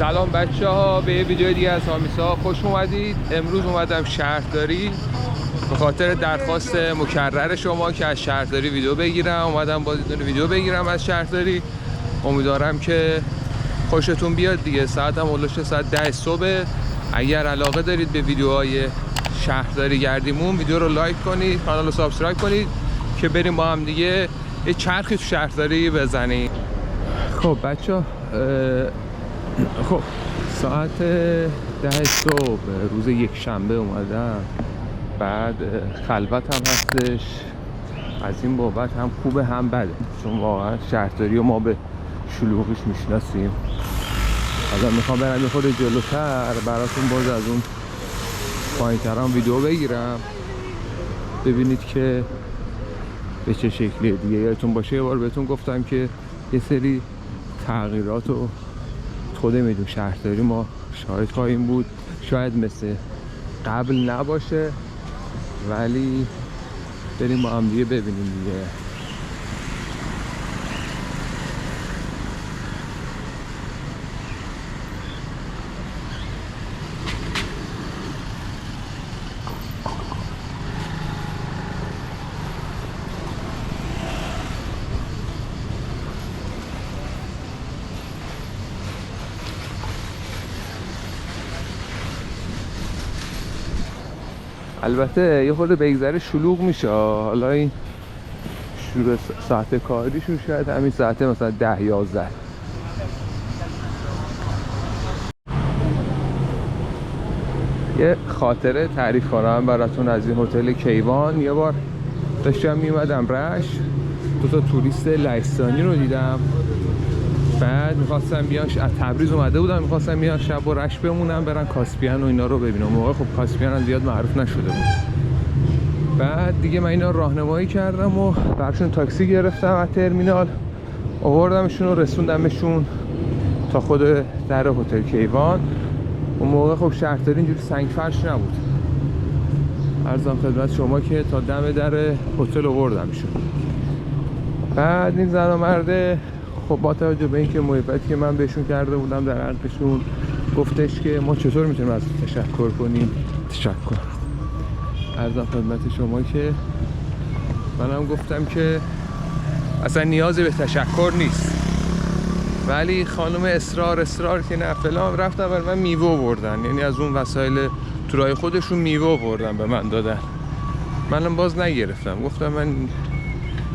سلام بچه ها، به یه ویدیو دیگه از هامیسا خوش اومدید. امروز اومدم شهرداری به خاطر درخواست مکرر شما که از شهرداری ویدیو بگیرم. اومدم باز یه ویدیو بگیرم از شهرداری. امیدوارم که خوشتون بیاد دیگه. ساعت هم اولش ساعت 10 صبح. اگر علاقه دارید به ویدیوهای شهرداری گردیمون، ویدیو رو لایک کنید، کانال رو سابسکرایب کنید که بریم با هم دیگه یه چرخی تو شهرداری بزنیم. خب بچه ها، خب ساعت 10 صبح روز یک شنبه اومدم. بعد خلوت هم هستش، از این بابت هم خوبه هم بده، چون واقعا شهرداری رو ما به شلوغیش میشناسیم. ازم میخوام برم یه خورده جلوتر براتون باز از اون پایین‌تر هم ویدیو بگیرم ببینید که به چه شکلیه دیگه. یادتون باشه یه بار بهتون گفتم که یه سری تغییرات رو خود میدون شهرداری ما شاهد خواهیم بود. شاید مثل قبل نباشه ولی بریم با هم دیگه ببینیم دیگه. البته یه خورده بگذره شلوغ میشه. حالا این شروع ساعت کاریشون شاید همین ساعت مثلا 10-11. یه خاطره تعریف کنم براتون از این هتل کیوان. یه بار داشتم میومدم رشت، دو تا توریست لهستانی رو دیدم. بعد میخواستم بیان از تبریز اومده بودم، میخواستم بیان شب و رشت بمونم برن کاسپیان و اینا رو ببینم. موقع خب کاسپیان هم زیاد معروف نشده بود. بعد دیگه من اینا راهنمایی کردم و براشون تاکسی گرفتم از ترمینال، آوردمشون و رسوندمشون تا خود در هتل کیوان. اون موقع خب شهرداری اینجوری سنگ فرش نبود. عرضم خدمت شما که تا دم در هتل آوردمشون. بعد این زن و مرده خب با توجه به اینکه محبتی که من بهشون کرده بودم در حقشون، گفتش که ما چطور میتونیم از تشکر کنیم. تشکر. عرضم خدمت شما که منم گفتم که اصلا نیازی به تشکر نیست، ولی خانم اصرار که نه فلان. رفتم برای من میوه بردن، یعنی از اون وسایل تورای خودشون میوه بردن به من دادن. منم باز نگرفتم، گفتم من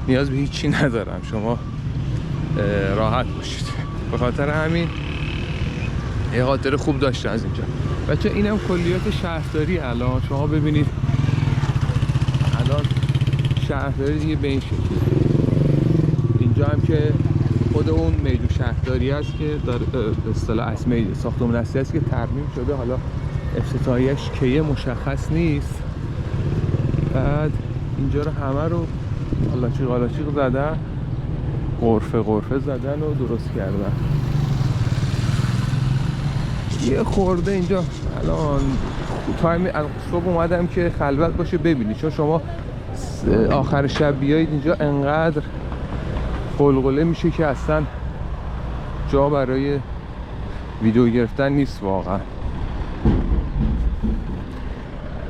نیاز به هیچی ندارم، شما راحت باشید. به خاطر همین یه خاطر خوب داشته از اینجا. بچه اینم کلیات شهرداری. الان شما ببینید الان شهرداری دیگه به این شکل. اینجا هم که خود اون میدون شهرداری است که به اصطلاح اسم ساختمان اصلی است که ترمیم شده. حالا افتتاحیه‌اش کیه مشخص نیست. بعد اینجا رو همه رو آلاچیق زدن، غرفه زدن و درست کردن. یه خورده اینجا الان تایم صبح اومدم که خلوت باشه ببینید، چون شما آخر شب بیایید اینجا انقدر قلقله میشه که اصلا جا برای ویدیو گرفتن نیست واقعا.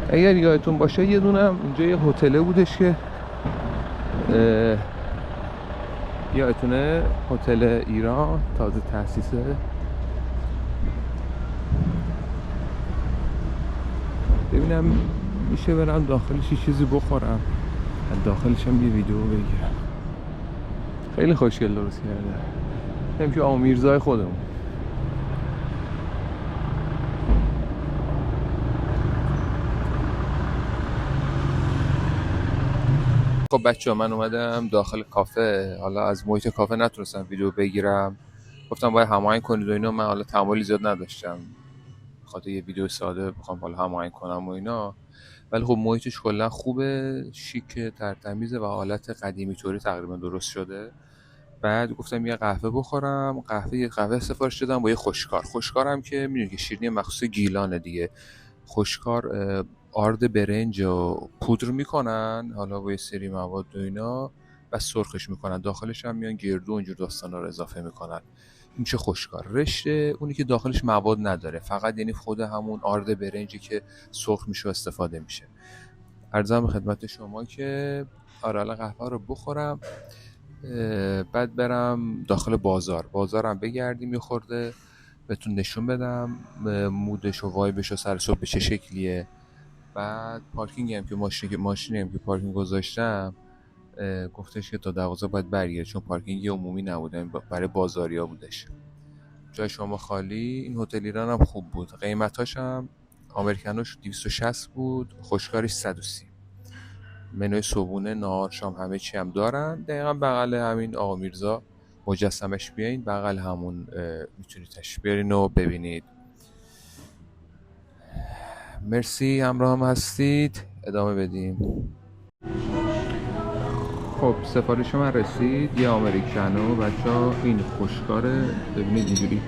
اگر یادتون باشه یه دونم اینجا یه هتله بودش که یادتونه، هتل ایران تازه تأسیسه. ببینم میشه برم داخلش یه چیزی بخورم، از داخلش هم یه ویدیو بگیرم. خیلی خوشگل درست کرده، همین که آقا میرزای خودمون. خب بچه ها، من اومدم داخل کافه. حالا از محیط کافه نتونستم ویدیو بگیرم، گفتم باید هماهنگ کنید و اینا. من حالا تمایلی زیاد نداشتم خاطر یه ویدیو ساده بخوام حالا هماهنگ کنم و اینا. ولی خب محیطش کلا خوبه، شیکه، ترتمیزه و حالت قدیمی طوری تقریبا درست شده. بعد گفتم یه قهوه بخورم. یه قهوه سفارش دادم با یه خوشکارم که میدونی که شیرینی مخصوص گیلانه دیگه. خوشکار آرد برنج و پودر میکنن حالا با یه سری مواد و اینا و سرخش میکنن، داخلش هم میان گردو و اینجور داستانا رو اضافه میکنن. میشه خشکار. رشته اونی که داخلش مواد نداره، فقط یعنی خود همون آرد برنجی که سرخ میشه استفاده میشه. عرضم خدمت شما که آره الان قهوه رو بخورم، بعد برم داخل بازارم بگردیم یه خورده بهتون نشون بدم مودش و وایبش و سر صبح به چه شکلیه. بعد پارکینگ هم که ماشینی هم که پارکینگ گذاشتم گفتش که تا 12 باید برگرده، چون پارکینگ عمومی نبوده، برای بازاریا بودش. جای شما خالی. این هتل ایران هم خوب بود، قیمتاش هم امریکانوش 260 بود، خشکارش 130. منوی صبحونه، نهار، شام همه چی هم دارن. دقیقا بغل همین آقا میرزا مجسمش بیاین، بغل همون میتونید تشریف بیارین و ببینید. مرسی همراه هم هستید، ادامه بدیم. خب سفارش من رسید، یه امریکانو بچه‌ها. این خشکاره، ببینید اینجوری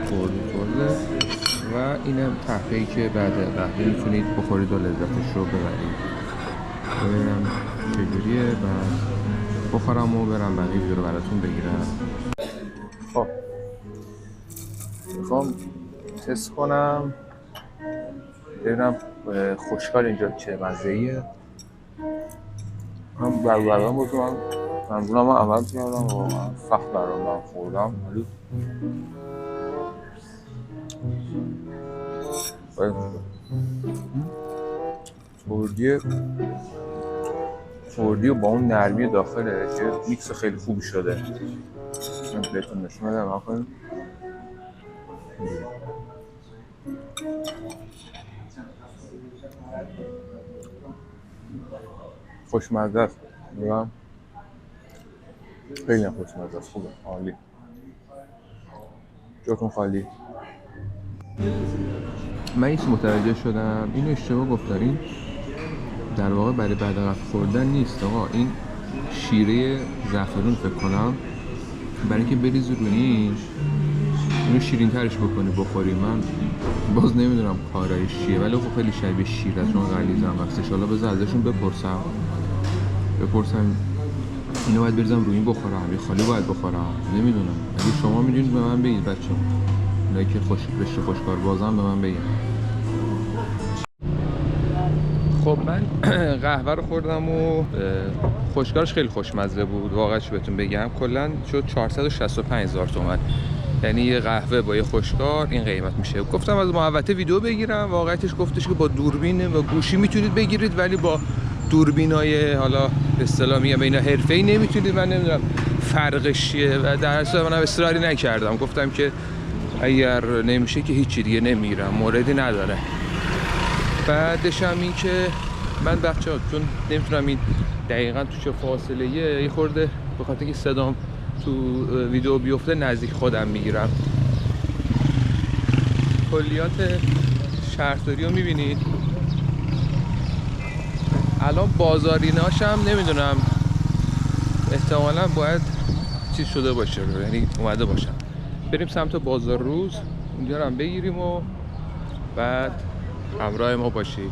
خورده و اینم قهوه‌ای که بعد قهوه میتونید بخورید و لذتش رو ببرید. ببینم چجوریه، بعد بخورم و برم بقیه ویدیو رو براتون بگیرم. خب میخوام تست کنم ببینم خشکار اینجا چه مزه‌ایه. هم برام بود، من عمل کردم و سخت برام خوردم، ولی توردی با اون نرمی داخله که میکس خیلی خوبی شده. من بهتون نشون بدم آخه خوشمزه است، میگم خیلی خوشمزه است، خوبه، عالی. جاتون خالی. من این متوجه شدم اینو اشتباه گفتارین، در واقع برای بعد قهوه خوردن نیست آقا، این شیره زعفرون فکر کنم، برای اینکه بریزی روی اینو شیرین ترش بکنی بخوری. من باز نمیدونم کارایش چیه، ولی خب خیلی شبیه شیر است، چون غلیظم وقتش. حالا بذار ازشون بپرسم اینو باید بریزم روی این بخورم یا خالی باید بخورم، نمیدونم. اگه شما میدونید به من بگید بچه‌ها، اونایی که رشته خشکار بازم به من بگید. خب من قهوه رو خوردم و خشکارش خیلی خوشمزه بود واقعاش بهتون بگم. کلا شد 465,000 تومان، یعنی یه قهوه با یه خشکار این قیمت میشه. گفتم از محوطه ویدیو بگیرم، واقعیتش گفتش که با دوربین و گوشی میتونید بگیرید، ولی با دوربینای حالا اصطلاح میگم اینا حرفه‌ای نمیتونید. من نمیدونم فرقش چیه و در اصل منم اصراری نکردم، گفتم که اگر نمیشه که هیچی دیگه نمیرم، موردی نداره. بعدش هم این که من بچه‌ها چون نمیتونم این دقیقاً تو چه فاصله یه خورده به خاطر اینکه صدام تو ویدیو بیفته نزدیک خودم میگیرم. کلیات شهرداری رو میبینید. الان بازاریناش هم نمیدونم، احتمالاً باید چیز شده باشه، یعنی اومده باشن. بریم سمت بازار روز، اونجا رو هم بگیریم و بعد همراه ما باشید.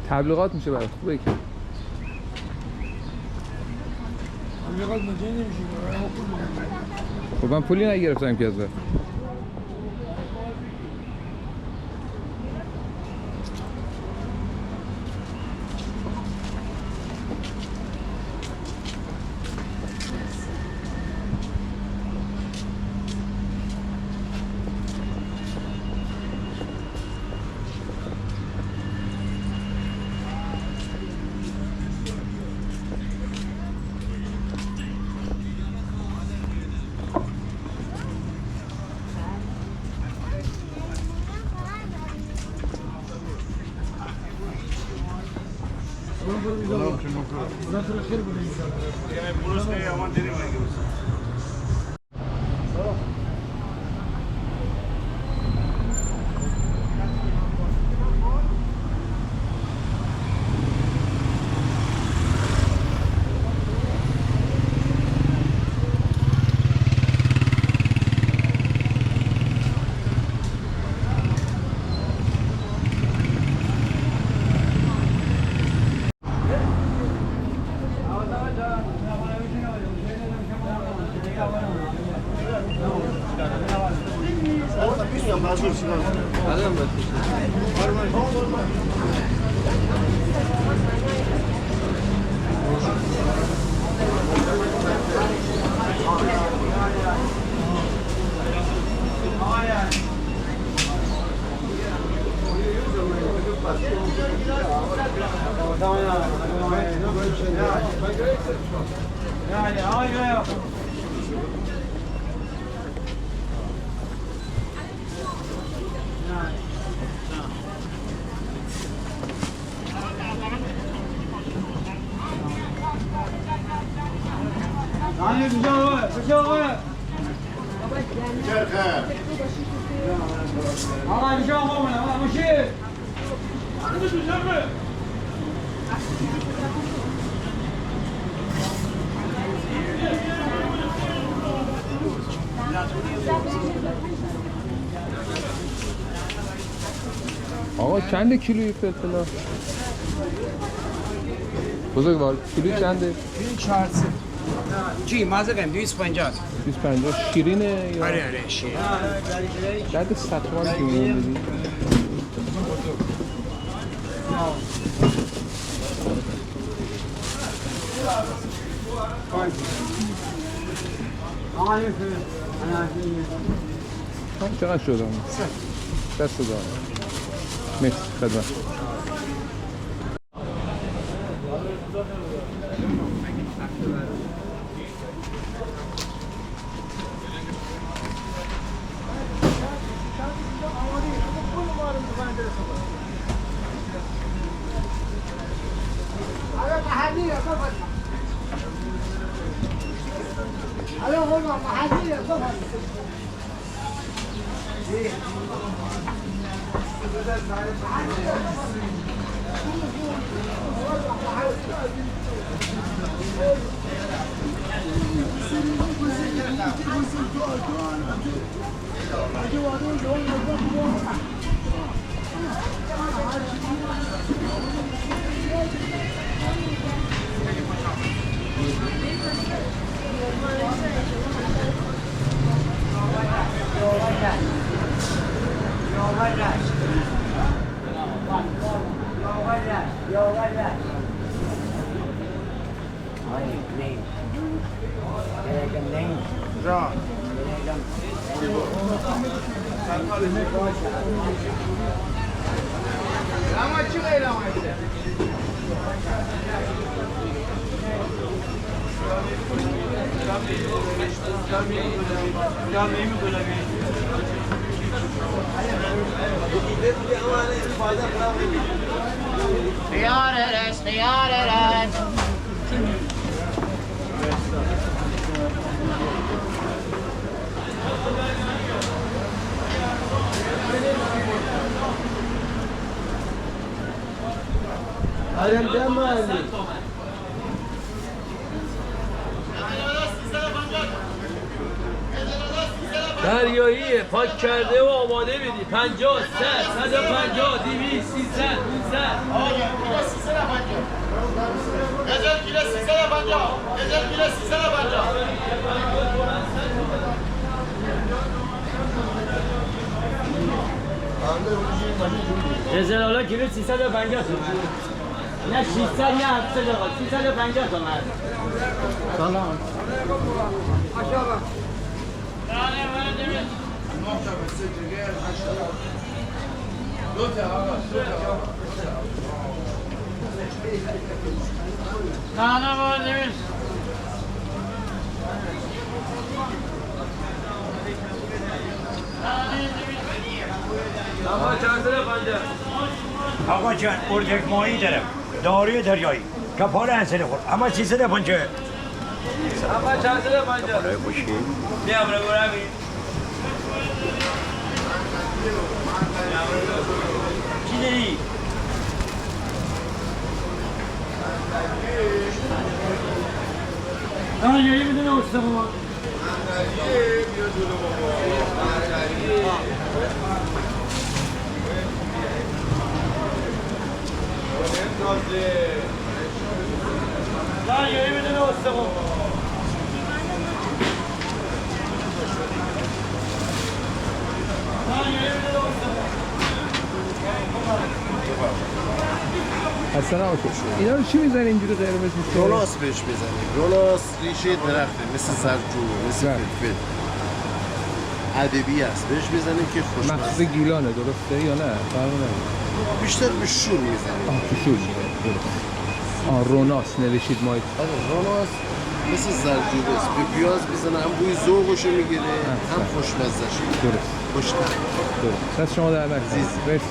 تبلیغات میشه برای خوبه که تبلیغات مجانی نمیشه. خب من پولی نگرفتم که ازت. آقا چند کیلویی فلفل ها؟ بزرگوار کیلو چنده؟ کیلو 400 چی مازه کنیم 250 250 شیرینه یا؟ آره شیرین درد ستوان که میدونی؟ چقدر شد آمون؟ 60 دارم مرسی خدمت دریاییه پاک کرده و آماده بدی 50 100 150 200 300 500 هزار کیلو 350 هزار کیلو 350 رزلالا کیلو 350 تومن نه 600 نه 700 آقا 350 تومن سلام ماشاءالله نه بابا نمیشه آقا جان اردک ماهی دارم داروی دریایی کپال انسان خورد اما 350 اما چند سال پنجاه برای خوشی بیام رو برمی چی داری؟ دریایی میدونه استخوان دریایی میدونه استخوان اصلا نباشه اینا رو چی میزنی اینجوری قرمز میشه؟ روناس بهش بزنیم. روناس ریشه درخته مثل سرجو مثل بله. فلفل ادبی است بهش بزنیم که مغز خوشمزه گیلانه درسته یا نه؟ فرق نداره. بیشتر به شور میزنیم. تو شور درست. روناس نوشید ما. آره روناس مثل زرجوبه است به پیاز بزنه هم بوی ذوقشو میگیره هم خوشمزه‌ش درست خوشتر درست دست شما در نکنه مرسی.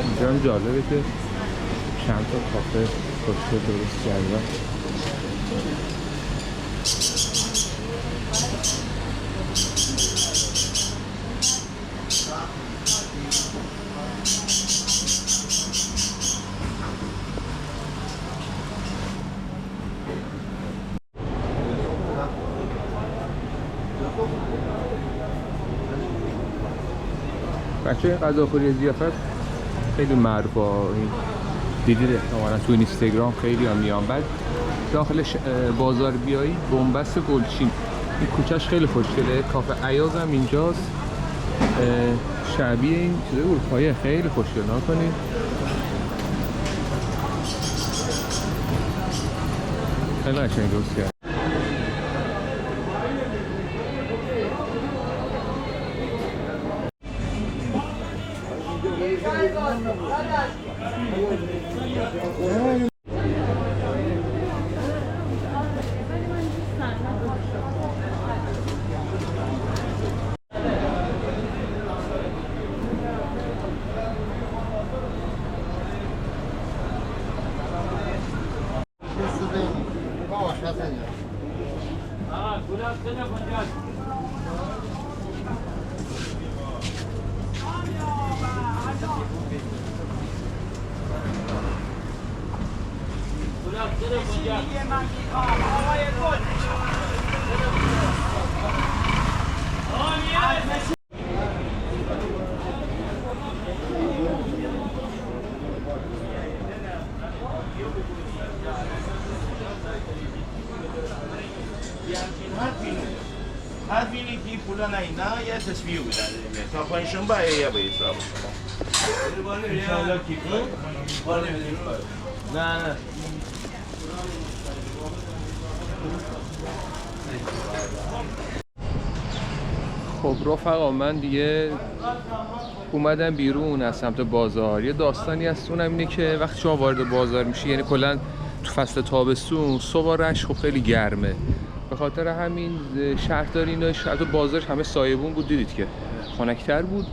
اینجا هم جالبه که چند تا کافه خوشگل درست کردن. بچه این غذاخوری ضیافت خیلی معروفه این دیدید احتمالا تو اینستاگرام خیلی هم میان. بعد داخلش بازار بیایی بنبست گلچین این کوچهش خیلی خوشگله. کافه ایاز هم اینجاست شبیه این چیزای اروپایی خیلی خوشگل نکنید. خیلی قشنگ درست کرد. هر فیلی که پولا نه یه تصویه بودن تا پایینشون با یا به حساب نه خب رفقا من دیگه اومدم بیرون از سمت بازار. یه داستانی هست اونم اینه که وقتی شما وارد بازار میشی یعنی کلا تو فصل تابستون صبح رش خب خیلی گرمه. به خاطر همین شهرداری اینا حتی بازارش همه سایبون بود دیدید که خنک‌تر بود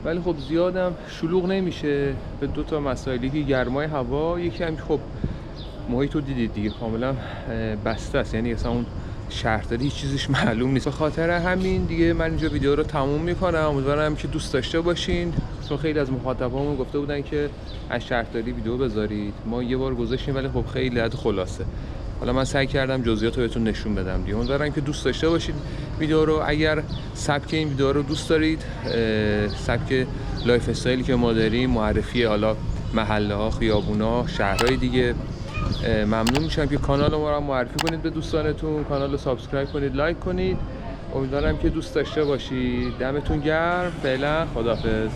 ولی خب زیادم شلوغ نمیشه به دو تا مسائلی که گرمای هوا یکی هم خب محیط رو دیدید دیگه کاملا بسته است یعنی اصلا اون شهرداری هیچ چیزش معلوم نیست. به خاطر همین دیگه من اینجا ویدیو رو تموم میکنم. امیدوارم که دوست داشته باشین چون خیلی از مخاطبامون گفته بودن که از شهرداری ویدیو بذارید. ما یه بار گذاشتیم ولی خب خیلی حد خلاصه حالا من سعی کردم جزئیات رو بهتون نشون بدم دیگه. امیدوارم که دوست داشته باشید ویدیو رو. اگر سبک این ویدیو رو دوست دارید، سبک لایف استایلی که ما داریم، معرفی حالا محله ها، خیابونا ها، شهرهای دیگه، ممنون میشم که کانال ما رو معرفی کنید به دوستانتون، کانال رو سابسکرایب کنید، لایک کنید. امیدوارم که دوست داشته باشید. دمتون گرم. فعلا خداحافظ.